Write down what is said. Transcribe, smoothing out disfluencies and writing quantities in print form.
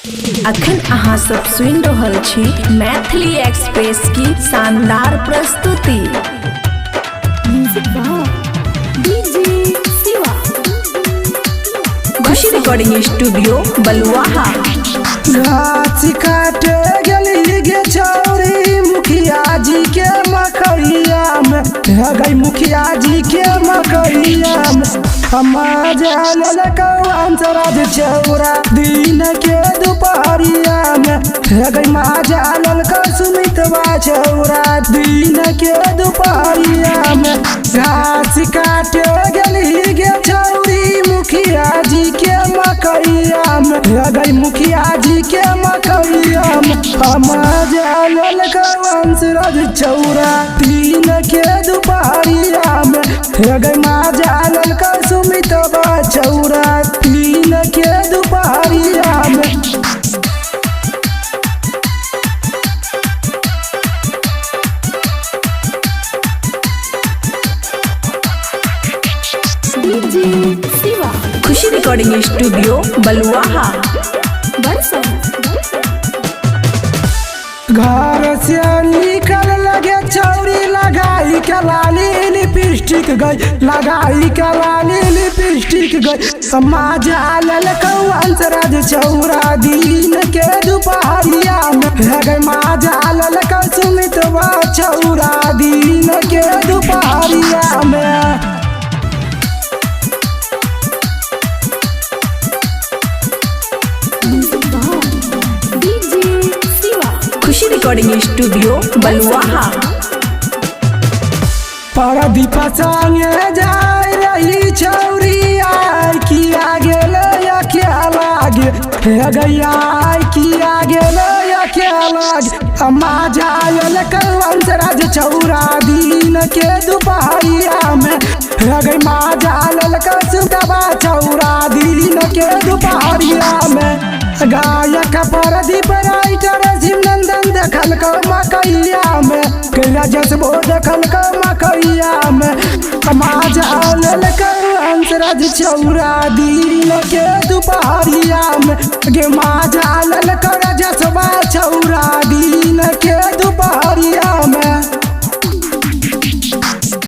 अखन अहाँ सब सुन रहल छी मैथिली एक्सप्रेस की शानदार प्रस्तुति। खुशी रिकॉर्डिंग स्टूडियो बलुआहा। घास काटे गेली गे छौरी मुखिया जी के मकैया में, गई मुखिया जी के मकैया में समाज अंसराज चौरा दिन के दोपहरिया में, गई माजा ललका सुमितवा चौरा दिन के दोपहरिया में। घास काटे गेली गे छौरी मुखिया जी के मकैया में, गई मुखिया जी के मकैया में समाज ललका अंसराज चौरा दिन के दोपहरिया में, गई माजा ललका सुमितवा चौरा दिन के दोपहरिया में। खुशी रिकॉर्डिंग स्टूडियो बलुआहा। घर से निकल लगे छौरी लगाई के लाली लिपस्टिक गई, लगाई के लाली लिपस्टिक गई समाज अंसराज चौरा दिन के दोपहरिया में, गई माजा ललका सुमितवा चौरा दिन के दोपहरिया में। खुशी रिकॉर्डिंग स्टूडियो बलुआहा। परदीप संगे जाय रही छौरी आय किया गेल क्या लागे, गैया किया गेल क्या लागे समाजा अंसराज चौरा दिन के दोपहरिया में, गई माजा ललका सुमितवा चौरा दिन के दोपहरिया में। गायक परदीप राइटर शिवनंदन देखल को मकैया में, राजस्वो देखल को मकैया में समाज ललका अंसराज चौरा दिन के दोपहरिया में, गे माजा ललका राजस्वा चौरा